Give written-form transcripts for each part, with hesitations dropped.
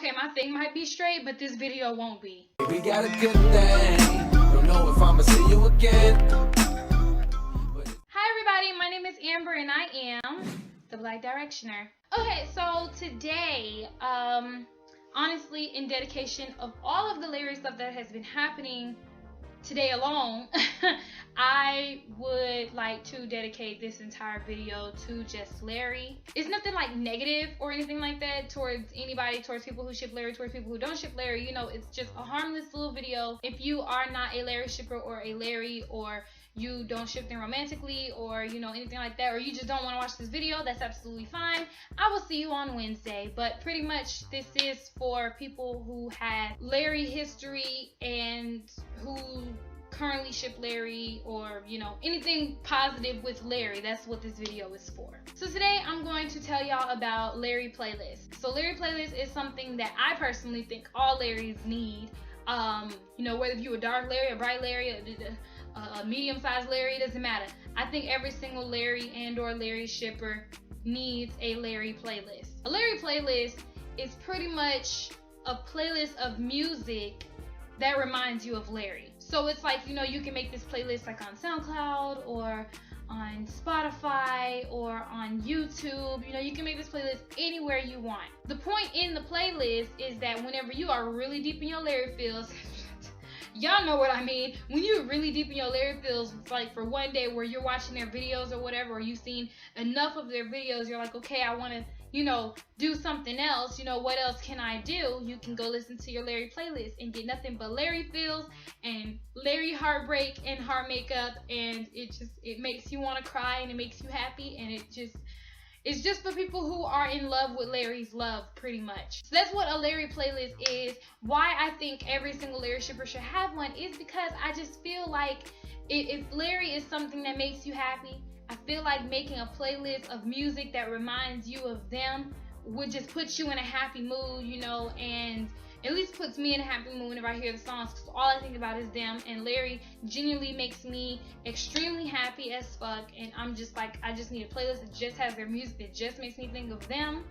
Okay, my thing might be straight, but this video won't be. We got a good thing. Don't know if I'ma see you again. Hi everybody, my name is Amber and I am the Black Directioner. Okay, so today, honestly, in dedication of all of the Larry stuff that has been happening today alone, I would like to dedicate this entire video to just Larry. It's nothing like negative or anything like that towards anybody, towards people who ship Larry, towards people who don't ship Larry. You know, it's just a harmless little video. If you are not a Larry shipper or a Larry, or you don't ship them romantically, or you know, anything like that, or you just don't want to watch this video, that's absolutely fine. I will see you on Wednesday. But pretty much this is for people who had Larry history and who currently ship Larry, or you know, anything positive with Larry. That's what this video is for. So today I'm going to tell y'all about Larry playlists. So Larry playlist is something that I personally think all Larrys need. You know, whether you're a dark Larry, a bright Larry, a medium-sized Larry, it doesn't matter. I think every single Larry and or Larry shipper needs a Larry playlist. A Larry playlist is pretty much a playlist of music that reminds you of Larry. So it's like, you know, you can make this playlist like on SoundCloud or on Spotify or on YouTube. You know, you can make this playlist anywhere you want. The point in the playlist is that whenever you are really deep in your Larry feels, y'all know what I mean. When you're really deep in your Larry feels, like for one day where you're watching their videos or whatever, or you've seen enough of their videos, you're like, okay, I want to, you know, do something else. You know, what else can I do? You can go listen to your Larry playlist and get nothing but Larry feels and Larry heartbreak and heart makeup, and it makes you want to cry and it makes you happy, and it's just for people who are in love with Larry's love, pretty much. So that's what a Larry playlist is. Why I think every single Larry shipper should have one is because I just feel like if Larry is something that makes you happy, I feel like making a playlist of music that reminds you of them would just put you in a happy mood, you know, and at least puts me in a happy mood whenever I hear the songs, because all I think about is them. And Larry genuinely makes me extremely happy as fuck, and I'm just like, I just need a playlist that just has their music that just makes me think of them.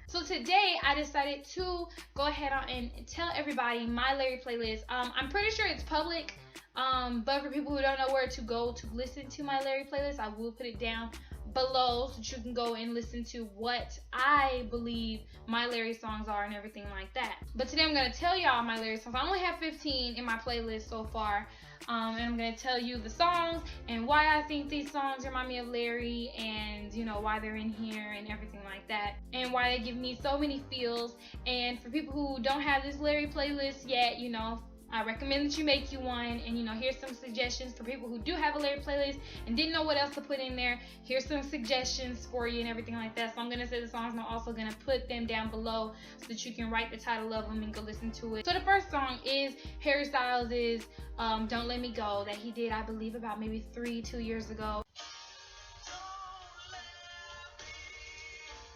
So today I decided to go ahead on and tell everybody my Larry playlist. I'm pretty sure it's public, but for people who don't know where to go to listen to my Larry playlist, I will put it down below so that you can go and listen to what I believe my Larry songs are and everything like that. But today I'm going to tell y'all my Larry songs. I only have 15 in my playlist so far, and I'm going to tell you the songs and why I think these songs remind me of Larry, and you know, why they're in here and everything like that, and why they give me so many feels. And for people who don't have this Larry playlist yet, you know, I recommend that you make you one. And you know, here's some suggestions for people who do have a Larry playlist and didn't know what else to put in there. Here's some suggestions for you and everything like that. So I'm gonna say the songs, and I'm also gonna put them down below so that you can write the title of them and go listen to it. So the first song is Harry Styles' Don't Let Me Go, that he did, I believe, about maybe 2 years ago.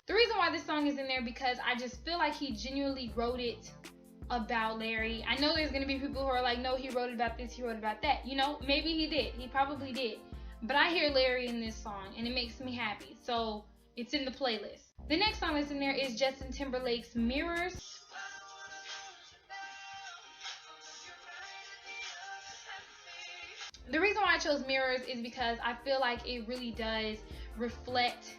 The reason why this song is in there because I just feel like he genuinely wrote it about Larry. I know there's gonna be people who are like, no, he wrote about this, he wrote about that. You know, maybe he did, he probably did, but I hear Larry in this song and it makes me happy, so it's in the playlist. The next song that's in there is Justin Timberlake's Mirrors. The reason why I chose Mirrors is because I feel like it really does reflect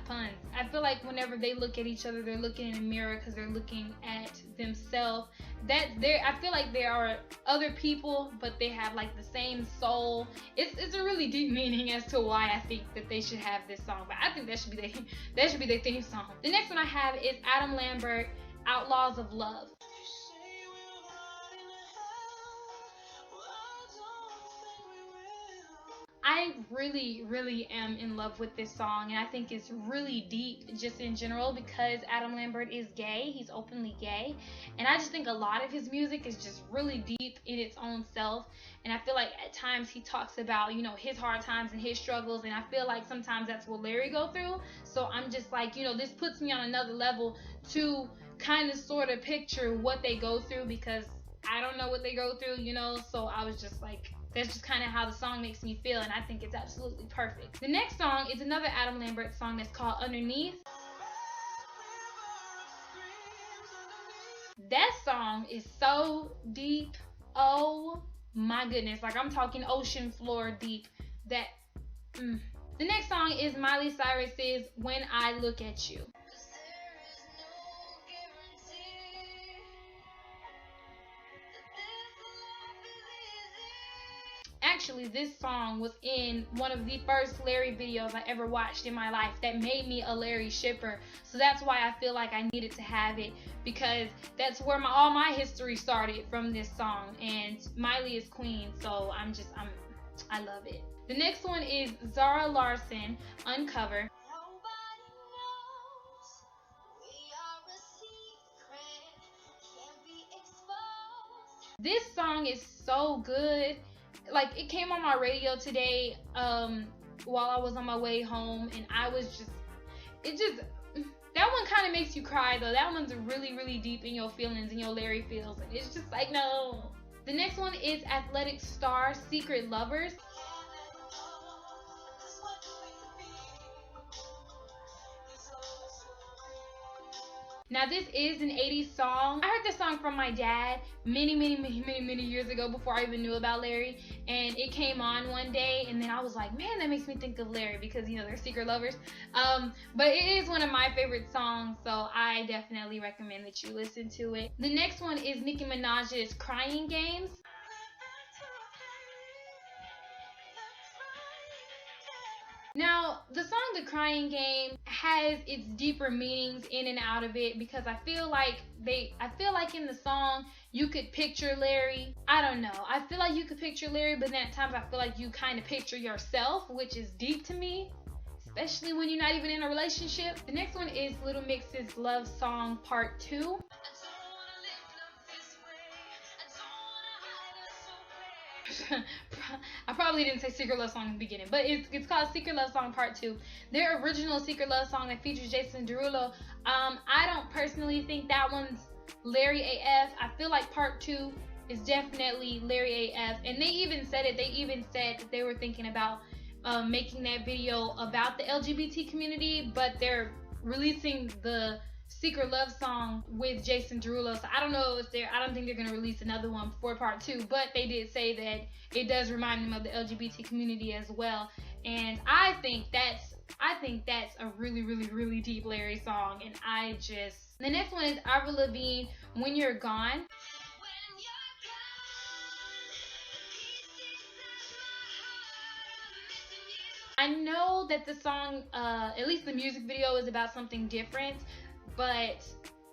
puns. I feel like whenever they look at each other, they're looking in a mirror because they're looking at themselves. I feel like there are other people, but they have like the same soul. It's a really deep meaning as to why I think that they should have this song, but I think that should be their theme song. The next one I have is Adam Lambert, Outlaws of Love. I really am in love with this song, and I think it's really deep just in general because Adam Lambert is gay. He's openly gay, and I just think a lot of his music is just really deep in its own self. And I feel like at times he talks about, you know, his hard times and his struggles, and I feel like sometimes that's what Larry go through. So I'm just like, you know, this puts me on another level to kind of sort of picture what they go through, because I don't know what they go through, you know. So I was just like, that's just kind of how the song makes me feel, and I think it's absolutely perfect. The next song is another Adam Lambert song that's called Underneath. That song is so deep. Oh my goodness. Like, I'm talking ocean floor deep. That The next song is Miley Cyrus's When I Look at You. Actually, this song was in one of the first Larry videos I ever watched in my life that made me a Larry shipper. So that's why I feel like I needed to have it, because that's where all my history started, from this song. And Miley is queen, so I love it. The next one is Zara Larsson, Uncover. This song is so good. Like, it came on my radio today while I was on my way home, and I was that one kind of makes you cry though. That one's really, really deep in your feelings and your Larry feels, and it's just like, no. The next one is Athletic Starr, Secret Lovers. Now, this is an 80s song. I heard this song from my dad many years ago, before I even knew about Larry. And it came on one day, and then I was like, man, that makes me think of Larry, because, you know, they're secret lovers. But it is one of my favorite songs, so I definitely recommend that you listen to it. The next one is Nicki Minaj's Crying Games. Now, the song The Crying Game has its deeper meanings in and out of it, because I feel like in the song you could picture Larry. I don't know. I feel like you could picture Larry, but then at times I feel like you kind of picture yourself, which is deep to me, especially when you're not even in a relationship. The next one is Little Mix's Love Song Part 2. I probably didn't say Secret Love Song in the beginning, but it's called Secret Love Song Part 2. Their original Secret Love Song that features Jason Derulo, I don't personally think that one's Larry AF. I feel like Part 2 is definitely Larry AF, and they even said that they were thinking about making that video about the LGBT community, but they're releasing the Secret Love Song with Jason Derulo, so I don't think they're gonna release another one for Part 2, but they did say that it does remind them of the LGBT community as well, and I think that's a really deep Larry song, and the next one is Avril Lavigne, When You're Gone. I know that the song, at least the music video, is about something different, but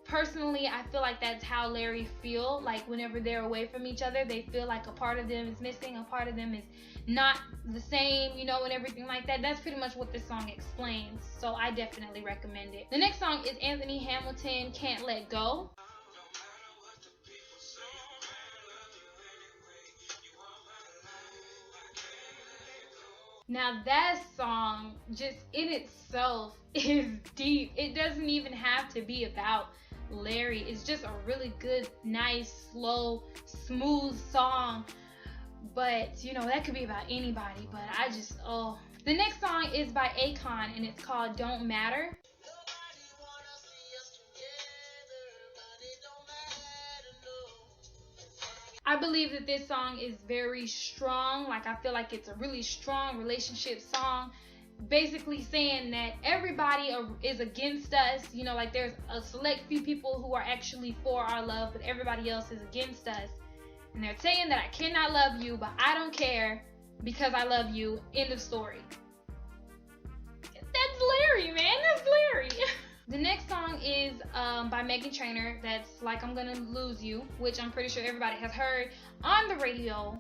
personally, I feel like that's how Larry feel. Like, whenever they're away from each other, they feel like a part of them is missing, a part of them is not the same, you know, and everything like that. That's pretty much what this song explains, so I definitely recommend it. The next song is Anthony Hamilton, Can't Let Go. Now, that song, just in itself, is deep. It doesn't even have to be about Larry. It's just a really good, nice, slow, smooth song. But, you know, that could be about anybody. But The next song is by Akon, and it's called Don't Matter. I believe that this song is very strong. Like, I feel like it's a really strong relationship song, basically saying that everybody is against us. You know, like, there's a select few people who are actually for our love, but everybody else is against us. And they're saying that I cannot love you, but I don't care because I love you. End of story. That's Larry, man. That's Larry. The next song is by Meghan Trainor. That's Like I'm Gonna Lose You, which I'm pretty sure everybody has heard on the radio.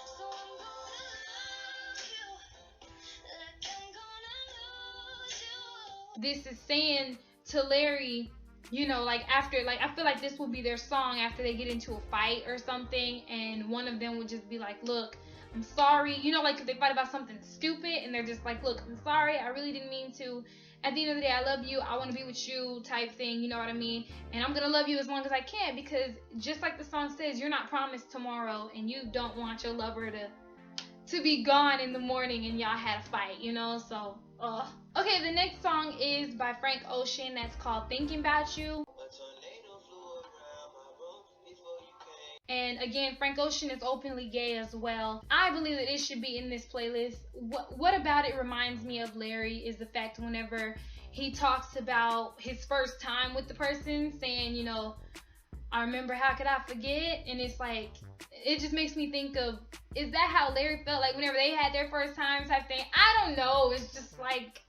This is saying to Larry, you know, like, after, like, I feel like this will be their song after they get into a fight or something, and one of them would just be like, look, I'm sorry, you know, like, if they fight about something stupid and they're just like, look, I'm sorry, I really didn't mean to. At the end of the day, I love you, I want to be with you, type thing, you know what I mean? And I'm gonna love you as long as I can, because just like the song says, you're not promised tomorrow, and you don't want your lover to be gone in the morning and y'all had a fight, you know? So, okay, the next song is by Frank Ocean. That's called Thinking About You. And again, Frank Ocean is openly gay as well. I believe that it should be in this playlist. What about it reminds me of Larry is the fact whenever he talks about his first time with the person, saying, you know, I remember, how could I forget? And it's like, it just makes me think of, is that how Larry felt like whenever they had their first time type thing? I don't know. It's just like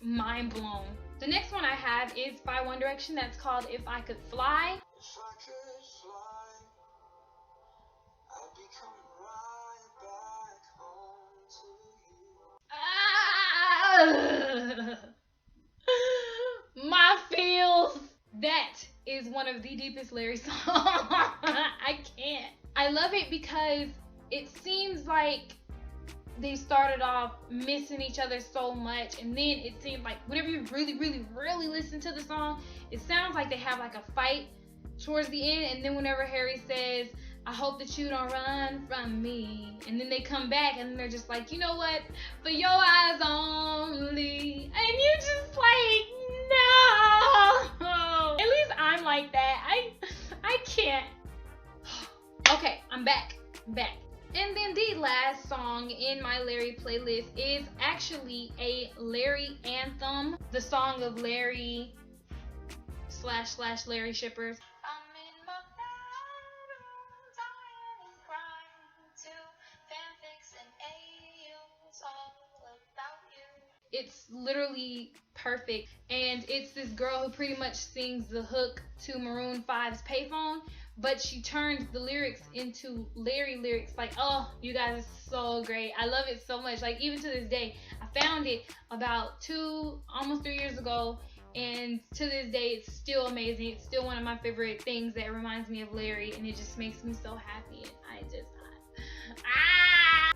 mind blown. The next one I have is by One Direction, that's called If I Could Fly. If I could fly, I'd be coming right back home to you. My feels. That is one of the deepest Larry songs. I can't. I love it because it seems like they started off missing each other so much, and then it seems like whenever you really listen to the song, it sounds like they have like a fight towards the end, and then whenever Harry says, I hope that you don't run from me, and then they come back and they're just like, you know what, for your eyes only, and you just like, no. At least I'm like that. I can't. Okay, I'm back. And then the last song in my Larry playlist is actually a Larry anthem, the song of Larry / Larry shippers. I'm in my bedroom, dying and crying to fanfics and AUs, all about you. It's literally perfect, and it's this girl who pretty much sings the hook to Maroon 5's Payphone, but she turns the lyrics into Larry lyrics. Like, oh, you guys are so great. I love it so much. Like, even to this day, I found it about almost 3 years ago, and to this day, it's still amazing. It's still one of my favorite things that reminds me of Larry, and it just makes me so happy.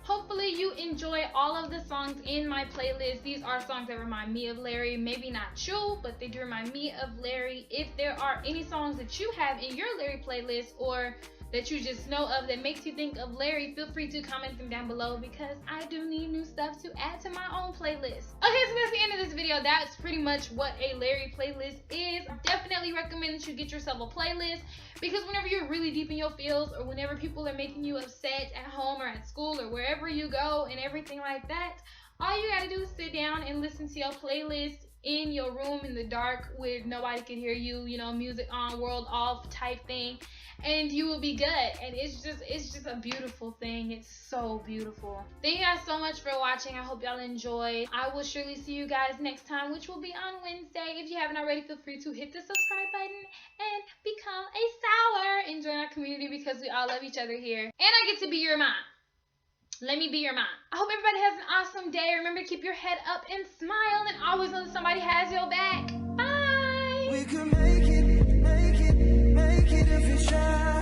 Hopefully you enjoy all of the songs in my playlist. These are songs that remind me of Larry. Maybe not you, but they do remind me of Larry. If there are any songs that you have in your Larry playlist, or that you just know of that makes you think of Larry, feel free to comment them down below, because I do need new stuff to add to my own playlist. Okay, so that's the end of this video. That's pretty much what a Larry playlist is. Definitely recommend that you get yourself a playlist, because whenever you're really deep in your feels, or whenever people are making you upset at home or at school or wherever you go and everything like that, all you gotta do is sit down and listen to your playlist in your room in the dark where nobody can hear you, you know, music on, world off type thing, and you will be good. And it's just a beautiful thing. It's so beautiful. Thank you guys so much for watching. I hope y'all enjoy. I will surely see you guys next time, which will be on Wednesday. If you haven't already, feel free to hit the subscribe button and become a sour and join our community, because we all love each other here, and I get to be your mom. Let me be your mom. I hope everybody has an awesome day. Remember to keep your head up and smile, and always know that somebody has your back. Bye. We could make it if you try.